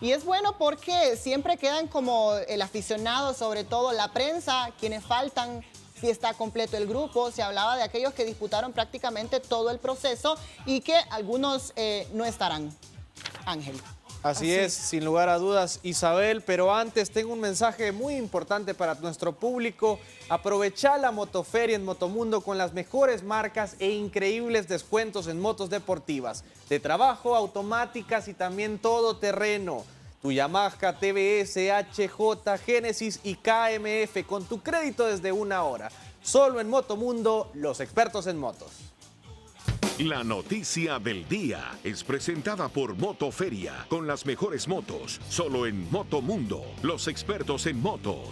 Y es bueno porque siempre quedan como el aficionado, sobre todo la prensa, quienes faltan, si está completo el grupo. Se hablaba de aquellos que disputaron prácticamente todo el proceso y que algunos no estarán. Ángel. Así es, sin lugar a dudas, Isabel, pero antes tengo un mensaje muy importante para nuestro público. Aprovecha la Motoferia en Motomundo con las mejores marcas e increíbles descuentos en motos deportivas, de trabajo, automáticas y también todoterreno. Tu Yamaha, TBS, HJ, Genesis y KMF con tu crédito desde 1 hora. Solo en Motomundo, los expertos en motos. La noticia del día es presentada por Motoferia, con las mejores motos, solo en Motomundo, los expertos en motos.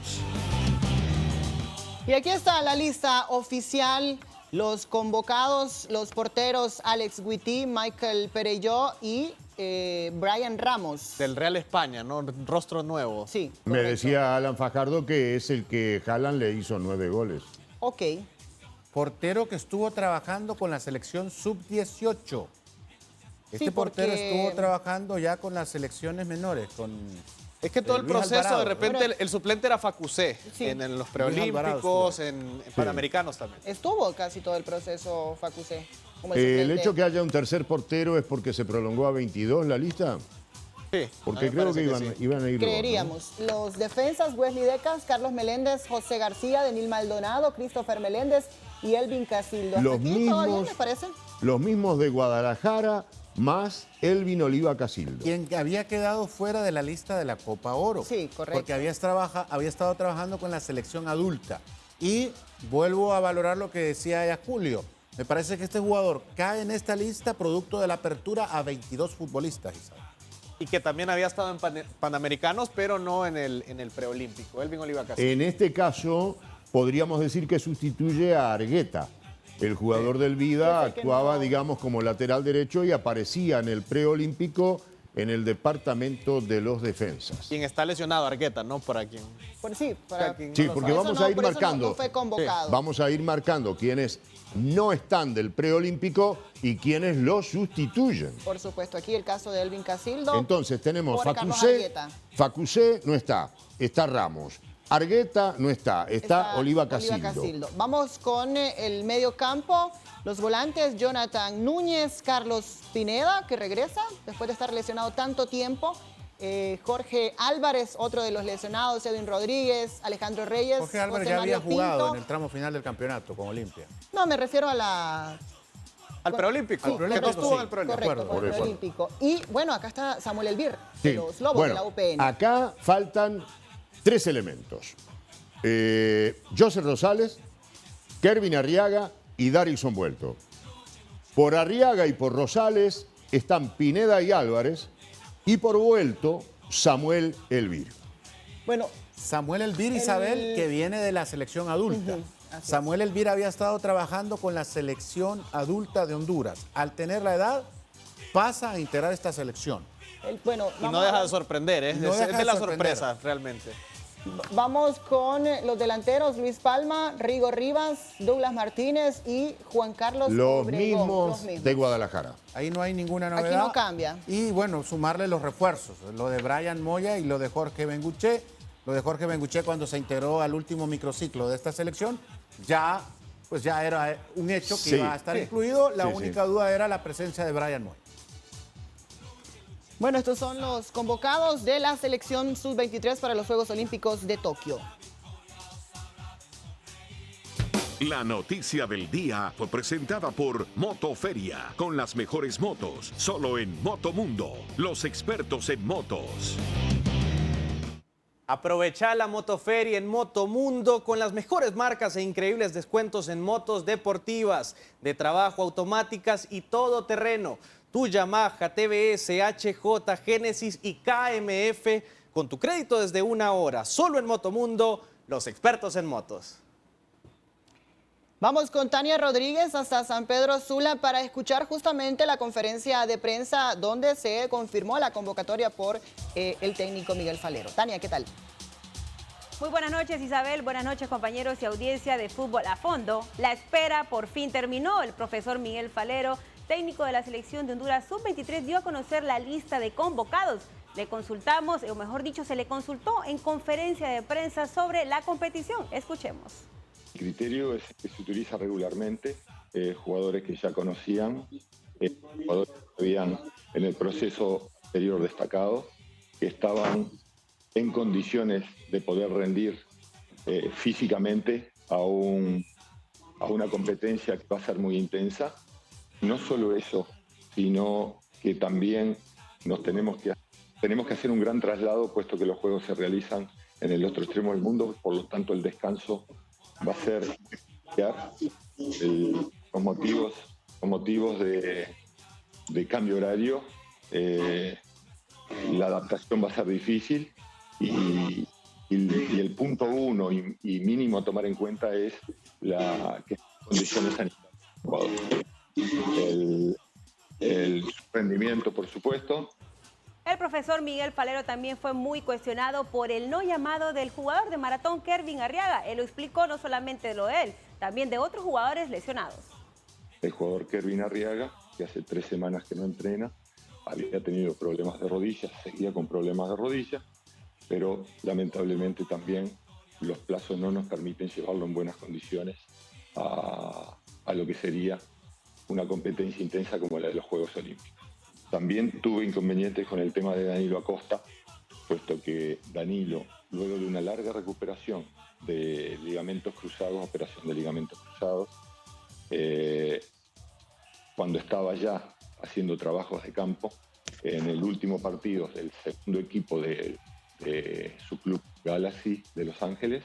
Y aquí está la lista oficial, los convocados, los porteros Alex Guití, Michael Perelló y Brian Ramos. Del Real España, ¿no? Rostro nuevo. Sí, Me correcto. decía Alan Fajardo que es el que Haaland le hizo 9 goles. Ok. Portero que estuvo trabajando con la selección sub-18. Este Sí, portero porque- estuvo trabajando ya con las selecciones menores, con Es que todo el Luis proceso, Alvarado. de repente, Bueno, el suplente era Facusé, sí. en los Alvarado preolímpicos, estuvo. en panamericanos también. Estuvo casi todo el proceso Facusé. como el El suplente. hecho que haya un tercer portero es porque se prolongó a 22 la lista. Sí, Porque a mí me creo que parece sí. iban a ir dos, ¿no? Creeríamos. Los defensas, Wesley Decas, Carlos Meléndez, José García, Denil Maldonado, Christopher Meléndez y Elvin Casildo. Hasta Los aquí todo bien, mismos, me parece. los mismos de Guadalajara más Elvin Oliva Casildo. quien había quedado fuera de la lista de la Copa Oro. Sí, correcto. Porque había estado trabajando con la selección adulta. Y vuelvo a valorar lo que decía ya Julio. Me parece que este jugador cae en esta lista producto de la apertura a 22 futbolistas, Isabel. Y que también había estado en panamericanos, pero no en el preolímpico. Elvin Oliva Casildo. En este caso, podríamos decir que sustituye a Argueta. El jugador del Vida Ese que actuaba, no- digamos, como lateral derecho y aparecía en el preolímpico en el departamento de los defensas. Quien está lesionado, Argueta, ¿no? Por aquí. Por sí, para, Sí, Sí, no lo porque por eso vamos no- a ir por eso marcando. No fue convocado. Vamos a ir marcando quienes no están del preolímpico y quienes lo sustituyen. Por supuesto, aquí el caso de Elvin Casildo. Entonces tenemos por Carlos Facusé, Argueta. Facusé no está Ramos. Argueta no está Oliva Casildo. Vamos con el medio campo, los volantes Jonathan Núñez, Carlos Pineda, que regresa después de estar lesionado tanto tiempo, Jorge Álvarez, otro de los lesionados, Edwin Rodríguez, Alejandro Reyes, Jorge Álvarez José ya había Mario jugado Pinto. en el tramo final del campeonato con Olimpia. No, me refiero a la... Al preolímpico. Sí, que no correcto, estuvo sí, en el preolímpico. correcto, De con el acuerdo. preolímpico. Y bueno, acá está Samuel Elvir, de Sí. los Lobos Bueno, de la UPN. acá faltan 3 elementos. José Rosales, Kervin Arriaga y Darilson Vuelto. Por Arriaga y por Rosales están Pineda y Álvarez y por Vuelto Samuel Elvir. Bueno, Samuel Elvir, Isabel, que viene de la selección adulta. Ujú, así es. Samuel Elvir había estado trabajando con la selección adulta de Honduras. Al tener la edad, pasa a integrar esta selección. bueno, Y no vamos deja a- de sorprender, ¿eh? No es deja de de la sorprender. sorpresa, realmente. Vamos con los delanteros, Luis Palma, Rigo Rivas, Douglas Martínez y Juan Carlos Los Obregón. mismos de Guadalajara. Ahí no hay ninguna Aquí novedad. no cambia. Y bueno, sumarle los refuerzos, lo de Brian Moya y lo de Jorge Benguché. Lo de Jorge Benguché cuando se integró al último microciclo de esta selección, ya era un hecho que Sí. iba a estar incluido. La Sí, única duda era la presencia de Brian Moya. Bueno, estos son los convocados de la selección sub-23 para los Juegos Olímpicos de Tokio. La noticia del día fue presentada por Motoferia, con las mejores motos, solo en Motomundo, los expertos en motos. Aprovecha la Motoferia en Motomundo con las mejores marcas e increíbles descuentos en motos deportivas, de trabajo, automáticas y todoterreno. Tu Yamaha, TBS, HJ, Genesis y KMF con tu crédito desde 1 hora. Solo en Motomundo, los expertos en motos. Vamos con Tania Rodríguez hasta San Pedro Sula para escuchar justamente la conferencia de prensa donde se confirmó la convocatoria por el técnico Miguel Falero. Tania, ¿qué tal? Muy buenas noches, Isabel. Buenas noches, compañeros y audiencia de Fútbol a Fondo. La espera por fin terminó. El profesor Miguel Falero, técnico de la selección de Honduras Sub-23, dio a conocer la lista de convocados. Le consultamos, o mejor dicho, se le consultó en conferencia de prensa sobre la competición. Escuchemos. El criterio es que se utiliza regularmente, jugadores que ya conocían, jugadores que habían en el proceso anterior destacado, que estaban en condiciones de poder rendir físicamente a una competencia que va a ser muy intensa. No solo eso, sino que también tenemos que hacer un gran traslado, puesto que los juegos se realizan en el otro extremo del mundo, por lo tanto el descanso va a ser los motivos de cambio horario. La adaptación va a ser difícil y el punto uno y mínimo a tomar en cuenta es que condiciones sanitarias. El rendimiento, por supuesto. El profesor Miguel Falero también fue muy cuestionado por el no llamado del jugador de maratón Kervin Arriaga. Él lo explicó no solamente de lo de él, también de otros jugadores lesionados. El jugador Kervin Arriaga, que hace 3 semanas que no entrena, había tenido problemas de rodillas, seguía con problemas de rodillas, pero lamentablemente también los plazos no nos permiten llevarlo en buenas condiciones a lo que sería una competencia intensa como la de los Juegos Olímpicos. También tuve inconvenientes con el tema de Danilo Acosta, puesto que Danilo, luego de una larga recuperación de ligamentos cruzados, operación de ligamentos cruzados, cuando estaba ya haciendo trabajos de campo, en el último partido del segundo equipo de su club Galaxy de Los Ángeles,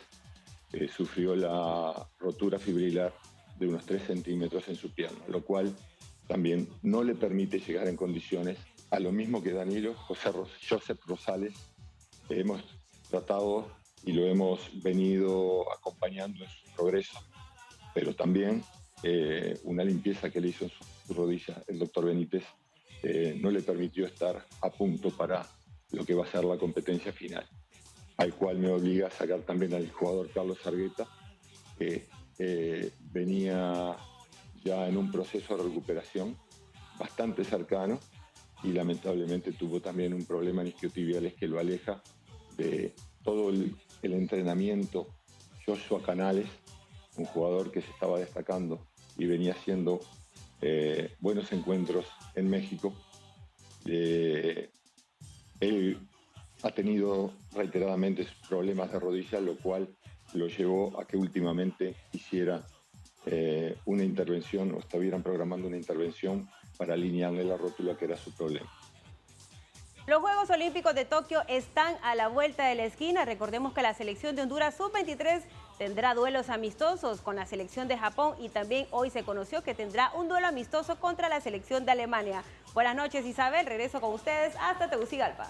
sufrió la rotura fibrilar de unos 3 centímetros en su pierna, lo cual también no le permite llegar en condiciones, a lo mismo que Danilo. Josep Rosales, hemos tratado y lo hemos venido acompañando en su progreso, pero también una limpieza que le hizo en su rodilla el doctor Benítez no le permitió estar a punto para lo que va a ser la competencia final, al cual me obliga a sacar también al jugador Carlos Argueta, que venía ya en un proceso de recuperación bastante cercano y lamentablemente tuvo también un problema en isquiotibiales que lo aleja de todo el entrenamiento. Joshua Canales, un jugador que se estaba destacando y venía haciendo buenos encuentros en México, él ha tenido reiteradamente problemas de rodilla, lo cual lo llevó a que últimamente hiciera una intervención, o estuvieran programando una intervención para alinearle la rótula, que era su problema. Los Juegos Olímpicos de Tokio están a la vuelta de la esquina. Recordemos que la selección de Honduras Sub-23 tendrá duelos amistosos con la selección de Japón y también hoy se conoció que tendrá un duelo amistoso contra la selección de Alemania. Buenas noches, Isabel. Regreso con ustedes hasta Tegucigalpa.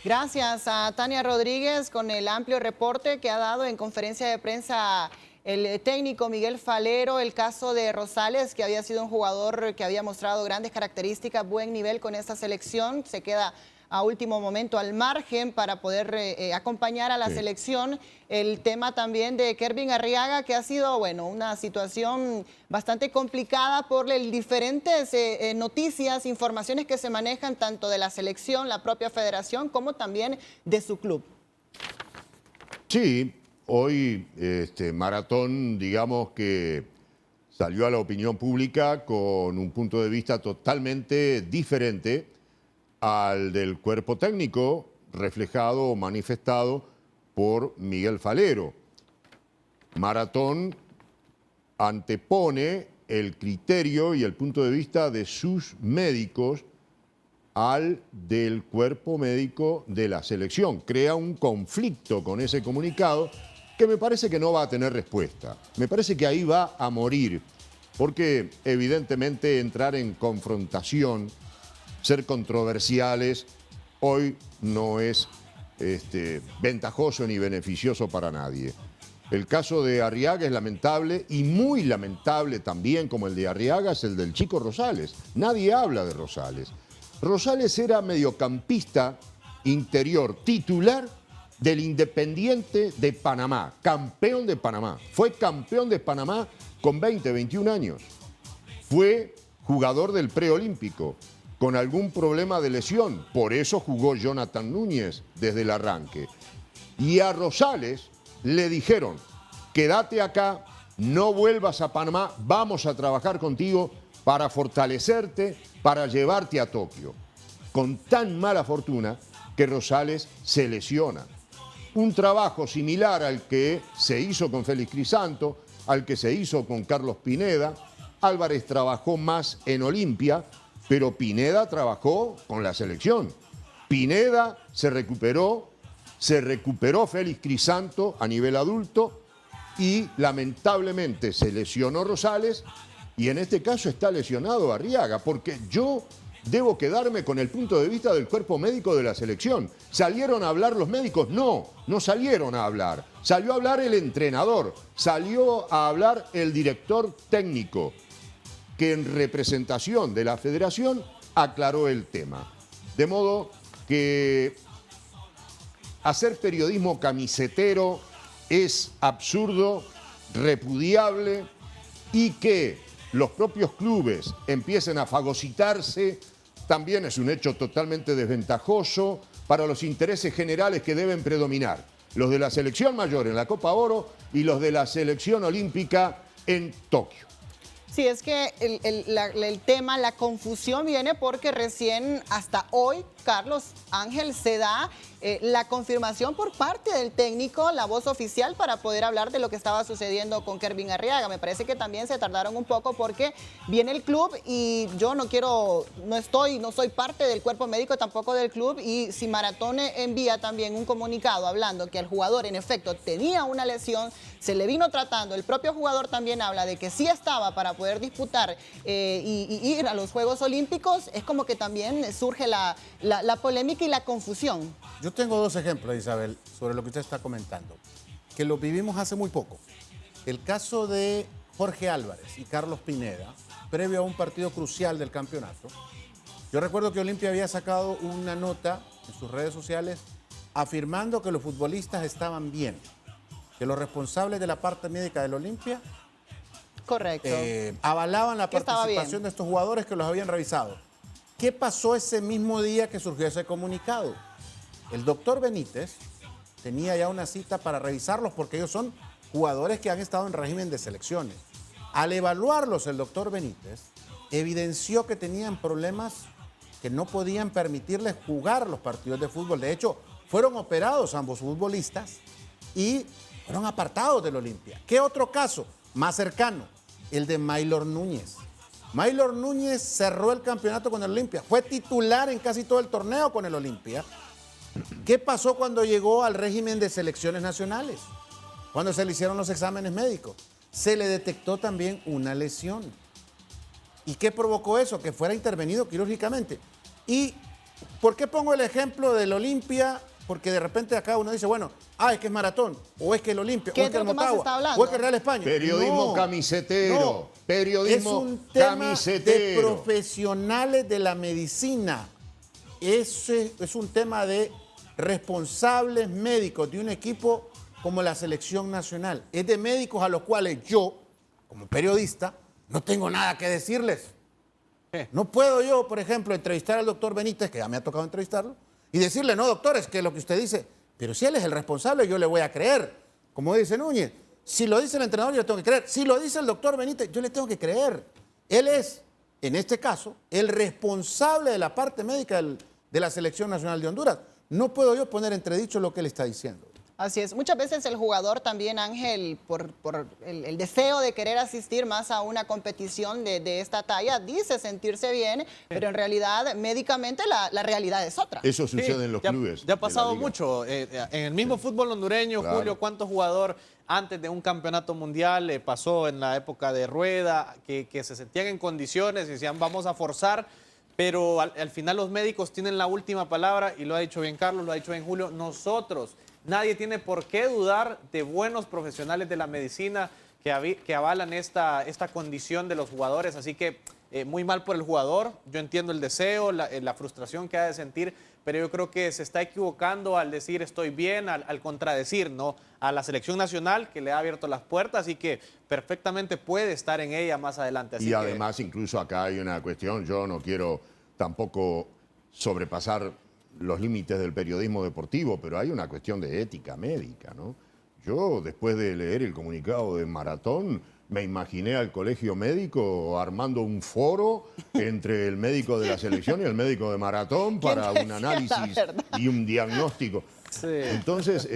Gracias a Tania Rodríguez con el amplio reporte que ha dado en conferencia de prensa el técnico Miguel Falero. El caso de Rosales, que había sido un jugador que había mostrado grandes características, buen nivel con esta selección, se queda a último momento al margen para poder acompañar a la selección. El tema también de Kervin Arriaga, que ha sido, bueno, una situación bastante complicada por diferentes noticias, informaciones que se manejan tanto de la selección, la propia federación, como también de su club. Sí, hoy Maratón, digamos que salió a la opinión pública con un punto de vista totalmente diferente al del cuerpo técnico, reflejado o manifestado por Miguel Falero. Maratón antepone el criterio y el punto de vista de sus médicos al del cuerpo médico de la selección. Crea un conflicto con ese comunicado que me parece que no va a tener respuesta. Me parece que ahí va a morir, porque evidentemente entrar en confrontación, ser controversiales, hoy no es ventajoso ni beneficioso para nadie. El caso de Arriaga es lamentable, y muy lamentable también, como el de Arriaga, es el del chico Rosales. Nadie habla de Rosales. Rosales era mediocampista interior, titular del Independiente de Panamá, campeón de Panamá. Fue campeón de Panamá con 20, 21 años. Fue jugador del preolímpico con algún problema de lesión. Por eso jugó Jonathan Núñez desde el arranque. Y a Rosales le dijeron, quédate acá, no vuelvas a Panamá, vamos a trabajar contigo para fortalecerte, para llevarte a Tokio. Con tan mala fortuna que Rosales se lesiona. Un trabajo similar al que se hizo con Félix Crisanto, al que se hizo con Carlos Pineda. Álvarez trabajó más en Olimpia, pero Pineda trabajó con la selección. Pineda se recuperó Félix Crisanto a nivel adulto y lamentablemente se lesionó Rosales y en este caso está lesionado Arriaga, porque yo debo quedarme con el punto de vista del cuerpo médico de la selección. ¿Salieron a hablar los médicos? No, no salieron a hablar. Salió a hablar el entrenador, salió a hablar el director técnico, que en representación de la federación aclaró el tema. De modo que hacer periodismo camisetero es absurdo, repudiable, y que los propios clubes empiecen a fagocitarse también es un hecho totalmente desventajoso para los intereses generales que deben predominar, los de la selección mayor en la Copa Oro y los de la selección olímpica en Tokio. Sí, es que el tema, la confusión viene porque recién hasta hoy, Carlos Ángel, se da la confirmación por parte del técnico, la voz oficial, para poder hablar de lo que estaba sucediendo con Kervin Arriaga. Me parece que también se tardaron un poco porque viene el club y yo no soy parte del cuerpo médico tampoco del club, y si Maratón envía también un comunicado hablando que el jugador en efecto tenía una lesión, se le vino tratando, el propio jugador también habla de que sí estaba para poder disputar y ir a los Juegos Olímpicos, es como que también surge la polémica y la confusión. Yo tengo dos ejemplos, Isabel, sobre lo que usted está comentando, que lo vivimos hace muy poco. El caso de Jorge Álvarez y Carlos Pineda, previo a un partido crucial del campeonato. Yo recuerdo que Olimpia había sacado una nota en sus redes sociales afirmando que los futbolistas estaban bien, que los responsables de la parte médica del Olimpia Correcto. Avalaban la Que estaba participación bien. de estos jugadores que los habían revisado. ¿Qué pasó ese mismo día que surgió ese comunicado? El doctor Benítez tenía ya una cita para revisarlos porque ellos son jugadores que han estado en régimen de selecciones. Al evaluarlos, el doctor Benítez evidenció que tenían problemas que no podían permitirles jugar los partidos de fútbol. De hecho, fueron operados ambos futbolistas y fueron apartados del Olimpia. ¿Qué otro caso más cercano? El de Maylor Núñez. Maylor Núñez cerró el campeonato con el Olimpia. Fue titular en casi todo el torneo con el Olimpia. ¿Qué pasó cuando llegó al régimen de selecciones nacionales? Cuando se le hicieron los exámenes médicos. Se le detectó también una lesión. ¿Y qué provocó eso? Que fuera intervenido quirúrgicamente. ¿Y por qué pongo el ejemplo del Olimpia? Porque de repente acá uno dice, bueno, es que es Maratón, o es que el Olimpia, o es que el Motagua, o es que el Real España. Periodismo camisetero. Periodismo es un tema camisetero. de profesionales de la medicina. Ese es un tema de responsables médicos de un equipo como la selección nacional. Es de médicos a los cuales yo, como periodista, no tengo nada que decirles. No puedo yo, por ejemplo, entrevistar al doctor Benítez, que ya me ha tocado entrevistarlo, y decirle, no, doctor, es que lo que usted dice, pero si él es el responsable, yo le voy a creer. Como dice Núñez, si lo dice el entrenador, yo le tengo que creer. Si lo dice el doctor Benítez, yo le tengo que creer. Él es, en este caso, el responsable de la parte médica de la Selección Nacional de Honduras. No puedo yo poner entredicho lo que él está diciendo. Así es. Muchas veces el jugador también, Ángel, por el deseo de querer asistir más a una competición de esta talla, dice sentirse bien, pero en realidad, médicamente, la realidad es otra. Eso sucede en los clubes. Ya ha de la pasado liga. mucho. En el mismo fútbol hondureño, Claro. Julio, ¿cuántos jugador antes de un campeonato mundial pasó en la época de Rueda, que se sentían en condiciones y decían, vamos a forzar? Pero al final los médicos tienen la última palabra, y lo ha dicho bien Carlos, lo ha dicho bien Julio. Nosotros, nadie tiene por qué dudar de buenos profesionales de la medicina que avalan esta condición de los jugadores. Así que muy mal por el jugador. Yo entiendo el deseo, la frustración que ha de sentir, pero yo creo que se está equivocando al decir estoy bien, al contradecir, ¿no?, a la selección nacional, que le ha abierto las puertas y que perfectamente puede estar en ella más adelante. Así Y que, además, incluso acá hay una cuestión, yo no quiero tampoco sobrepasar los límites del periodismo deportivo, pero hay una cuestión de ética médica, ¿no? Yo, después de leer el comunicado de Maratón, me imaginé al colegio médico armando un foro entre el médico de la selección y el médico de Maratón para un análisis y un diagnóstico. Sí. Entonces,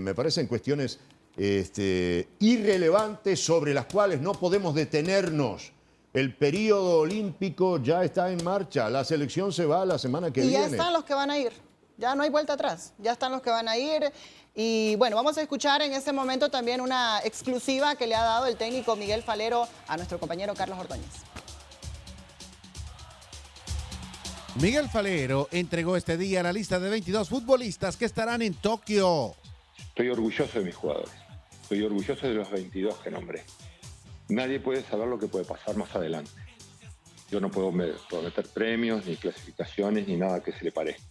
me parecen cuestiones irrelevantes sobre las cuales no podemos detenernos. El periodo olímpico ya está en marcha, la selección se va la semana que viene. Y ya están los que van a ir, ya no hay vuelta atrás, ya están los que van a ir. Y bueno, vamos a escuchar en este momento también una exclusiva que le ha dado el técnico Miguel Falero a nuestro compañero Carlos Ordóñez. Miguel Falero entregó este día la lista de 22 futbolistas que estarán en Tokio. Estoy orgulloso de mis jugadores, estoy orgulloso de los 22 que nombré. Nadie puede saber lo que puede pasar más adelante. Yo no puedo prometer premios, ni clasificaciones, ni nada que se le parezca.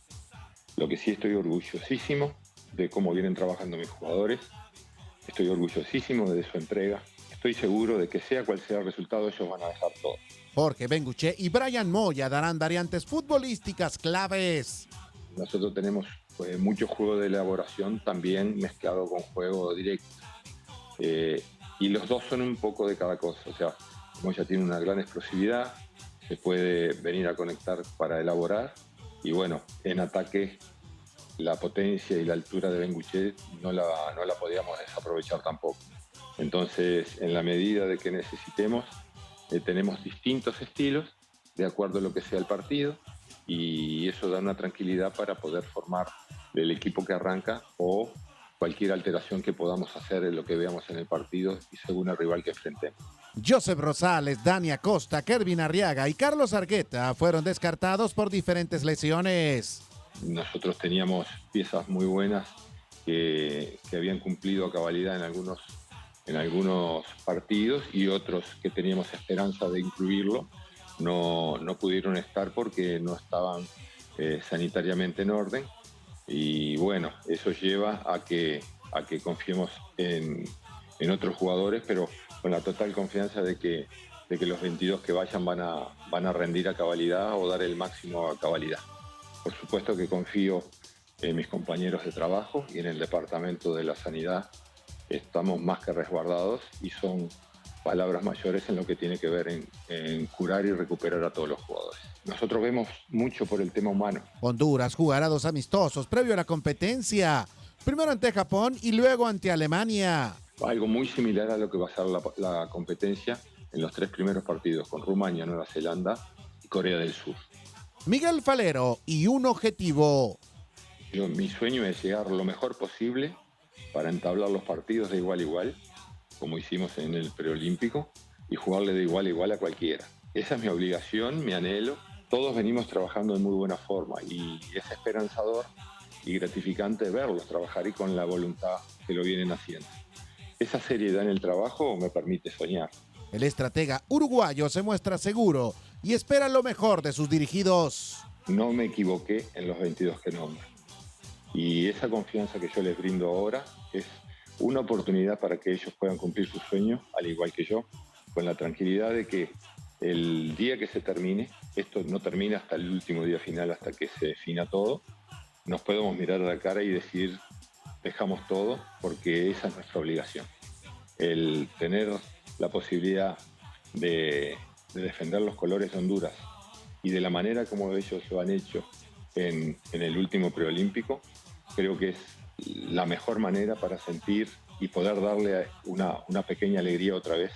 Lo que sí estoy orgullosísimo de cómo vienen trabajando mis jugadores. Estoy orgullosísimo de su entrega. Estoy seguro de que sea cual sea el resultado, ellos van a dejar todo. Jorge Benguche y Brian Moya darán variantes futbolísticas claves. Nosotros tenemos mucho juego de elaboración también mezclado con juego directo. Y los dos son un poco de cada cosa. O sea, Moya tiene una gran explosividad, se puede venir a conectar para elaborar. Y bueno, en ataque, la potencia y la altura de Benguche no la podíamos desaprovechar tampoco. Entonces, en la medida de que necesitemos, tenemos distintos estilos de acuerdo a lo que sea el partido, y eso da una tranquilidad para poder formar el equipo que arranca o cualquier alteración que podamos hacer en lo que veamos en el partido y según el rival que enfrentemos. Joseph Rosales, Dani Acosta, Kervin Arriaga y Carlos Argueta fueron descartados por diferentes lesiones. Nosotros teníamos piezas muy buenas que habían cumplido a cabalidad en algunos partidos, y otros que teníamos esperanza de incluirlo no pudieron estar porque no estaban sanitariamente en orden. Y bueno, eso lleva a que confiemos en otros jugadores, pero con la total confianza de que los 22 que vayan van a rendir a cabalidad o dar el máximo a cabalidad. Por supuesto que confío en mis compañeros de trabajo y en el Departamento de la Sanidad. Estamos más que resguardados y son palabras mayores en lo que tiene que ver en curar y recuperar a todos los jugadores. Nosotros vemos mucho por el tema humano. Honduras jugará 2 amistosos previo a la competencia. Primero ante Japón y luego ante Alemania. Algo muy similar a lo que va a ser la competencia en los 3 primeros partidos con Rumania, Nueva Zelanda y Corea del Sur. Miguel Falero y un objetivo. Mi sueño es llegar lo mejor posible para entablar los partidos de igual a igual, como hicimos en el preolímpico, y jugarle de igual a igual a cualquiera. Esa es mi obligación, mi anhelo. Todos venimos trabajando en muy buena forma y es esperanzador y gratificante verlos trabajar y con la voluntad que lo vienen haciendo. Esa seriedad en el trabajo me permite soñar. El estratega uruguayo se muestra seguro y espera lo mejor de sus dirigidos. No me equivoqué en los 22 que nombro. Y esa confianza que yo les brindo ahora es una oportunidad para que ellos puedan cumplir sus sueños, al igual que yo, con la tranquilidad de que el día que se termine, esto no termina hasta el último día final, hasta que se defina todo, nos podemos mirar a la cara y decir, dejamos todo, porque esa es nuestra obligación. El tener la posibilidad de defender los colores de Honduras y de la manera como ellos lo han hecho en el último preolímpico, creo que es la mejor manera para sentir y poder darle una pequeña alegría otra vez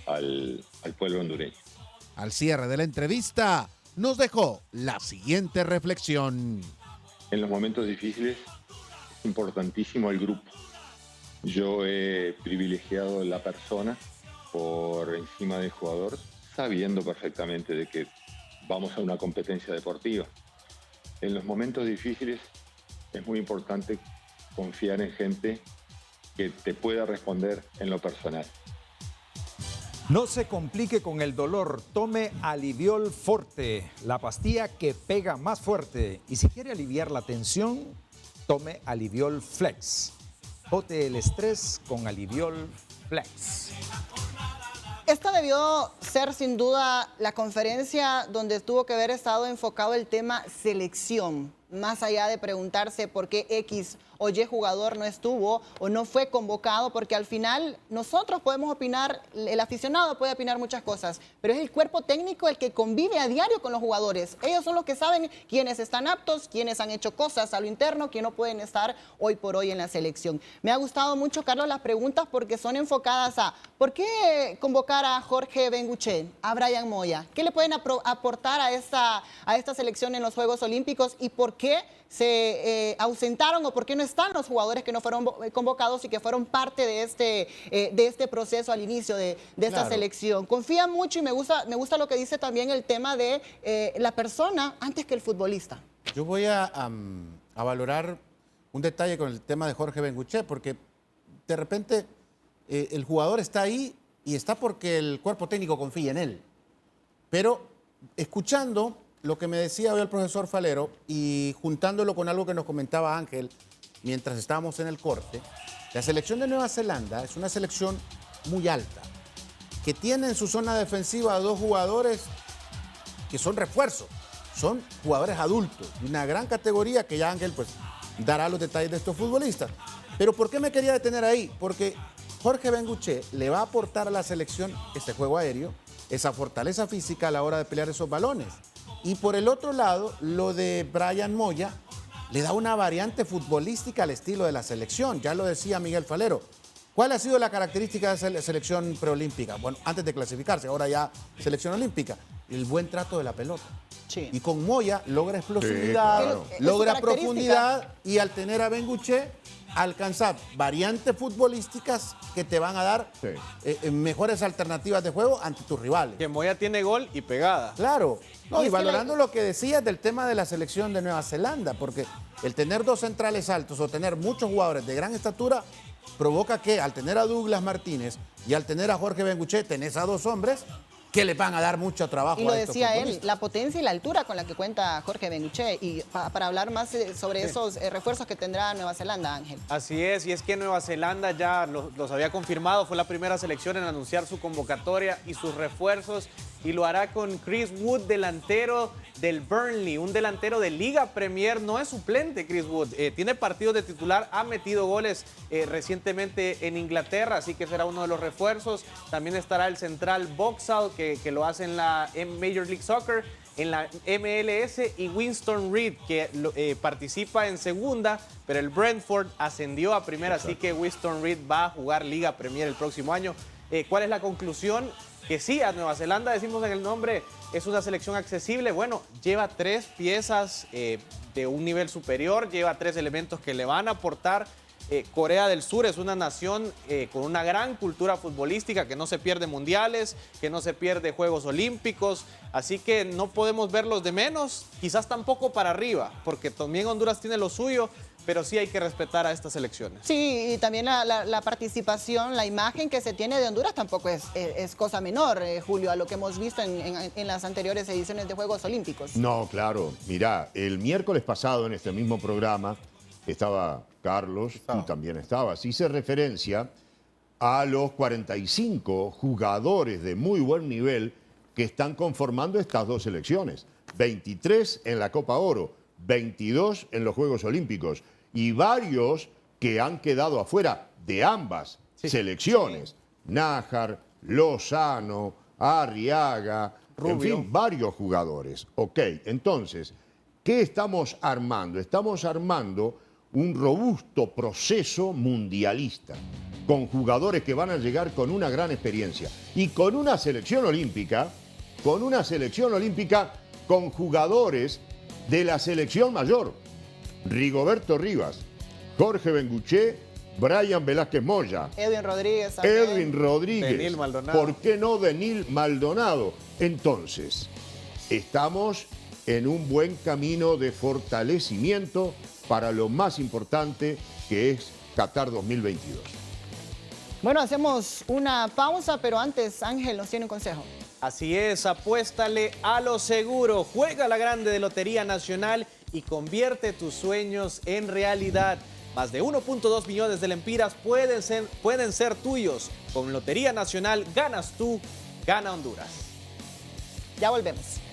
al pueblo hondureño. Al cierre de la entrevista, nos dejó la siguiente reflexión. En los momentos difíciles es importantísimo el grupo. Yo he privilegiado la persona por encima del jugador, sabiendo perfectamente de que vamos a una competencia deportiva. En los momentos difíciles es muy importante confiar en gente que te pueda responder en lo personal. No se complique con el dolor, tome Aliviol Forte, la pastilla que pega más fuerte. Y si quiere aliviar la tensión, tome Aliviol Flex. Bote el estrés con Aliviol Flex. Esta debió ser sin duda la conferencia donde tuvo que haber estado enfocado el tema selección, más allá de preguntarse por qué X o Y jugador no estuvo o no fue convocado, porque al final nosotros podemos opinar, el aficionado puede opinar muchas cosas, pero es el cuerpo técnico el que convive a diario con los jugadores. Ellos son los que saben quiénes están aptos, quiénes han hecho cosas a lo interno, quiénes no pueden estar hoy por hoy en la selección. Me ha gustado mucho, Carlos, las preguntas porque son enfocadas a ¿por qué convocar a Jorge Bengoechea, a Brian Moya? ¿Qué le pueden aportar a esta selección en los Juegos Olímpicos y por qué se ausentaron o por qué no están los jugadores que no fueron convocados y que fueron parte de este proceso al inicio de esta selección? Confía mucho y me gusta lo que dice también el tema de la persona antes que el futbolista. Yo voy a valorar un detalle con el tema de Jorge Bengoechea, porque de repente el jugador está ahí y está porque el cuerpo técnico confía en él. Pero escuchando lo que me decía hoy el profesor Falero y juntándolo con algo que nos comentaba Ángel mientras estábamos en el corte, la selección de Nueva Zelanda es una selección muy alta, que tiene en su zona defensiva a 2 jugadores que son refuerzos, son jugadores adultos, de una gran categoría que ya Ángel pues dará los detalles de estos futbolistas. Pero ¿por qué me quería detener ahí? Porque Jorge Bengoechea le va a aportar a la selección este juego aéreo, esa fortaleza física a la hora de pelear esos balones. Y por el otro lado, lo de Brian Moya le da una variante futbolística al estilo de la selección. Ya lo decía Miguel Falero. ¿Cuál ha sido la característica de la selección preolímpica? Bueno, antes de clasificarse, ahora ya selección olímpica. El buen trato de la pelota. Sí. Y con Moya logra explosividad, Sí, claro. logra profundidad y al tener a Bengoechea alcanzar variantes futbolísticas que te van a dar mejores alternativas de juego ante tus rivales. Que Moya tiene gol y pegada. Claro. No, y es que valorando lo que decías del tema de la selección de Nueva Zelanda, porque el tener 2 centrales altos o tener muchos jugadores de gran estatura provoca que al tener a Douglas Martínez y al tener a Jorge Bengoechea tenés a 2 hombres que le van a dar mucho trabajo. Y lo a estos decía él, futbolistas. la potencia y la altura con la que cuenta Jorge Bengoechea. Y para hablar más sobre esos refuerzos que tendrá Nueva Zelanda, Ángel. Así es, y es que Nueva Zelanda ya los había confirmado, fue la primera selección en anunciar su convocatoria y sus refuerzos, y lo hará con Chris Wood, delantero del Burnley, un delantero de Liga Premier, no es suplente Chris Wood, tiene partidos de titular, ha metido goles recientemente en Inglaterra, así que será uno de los refuerzos. También estará el central Boxall, que lo hace en la Major League Soccer, en la MLS, y Winston Reid, que participa en segunda, pero el Brentford ascendió a primera, así que Winston Reid va a jugar Liga Premier el próximo año. ¿Cuál es la conclusión? Que sí, a Nueva Zelanda, decimos en el nombre, es una selección accesible. Bueno, lleva 3 piezas de un nivel superior, lleva 3 elementos que le van a aportar. Corea del Sur es una nación con una gran cultura futbolística, que no se pierde mundiales, que no se pierde Juegos Olímpicos, así que no podemos verlos de menos, quizás tampoco para arriba, porque también Honduras tiene lo suyo, pero sí hay que respetar a estas selecciones. Sí, y también la participación, la imagen que se tiene de Honduras tampoco es cosa menor, Julio, a lo que hemos visto en las anteriores ediciones de Juegos Olímpicos. No, claro. Mirá, el miércoles pasado en este mismo programa estaba Carlos, tú también estabas. Hice referencia a los 45 jugadores de muy buen nivel que están conformando estas 2 selecciones. 23 en la Copa Oro, 22 en los Juegos Olímpicos y varios que han quedado afuera de ambas selecciones. Nájar, Lozano, Arriaga, Rubio. En fin, varios jugadores. Ok, entonces, ¿qué estamos armando? Estamos armando un robusto proceso mundialista, con jugadores que van a llegar con una gran experiencia y con una selección olímpica, con jugadores de la selección mayor. Rigoberto Rivas, Jorge Bengoechea, Brian Velázquez Moya, Edwin Rodríguez también. Edwin Rodríguez, Denil Maldonado. ¿Por qué no Denil Maldonado? Entonces, estamos en un buen camino de fortalecimiento para lo más importante, que es Qatar 2022. Bueno, hacemos una pausa, pero antes Ángel nos tiene un consejo. Así es, apuéstale a lo seguro, juega la grande de Lotería Nacional y convierte tus sueños en realidad. Más de 1.2 millones de lempiras pueden ser tuyos. Con Lotería Nacional ganas tú, gana Honduras. Ya volvemos.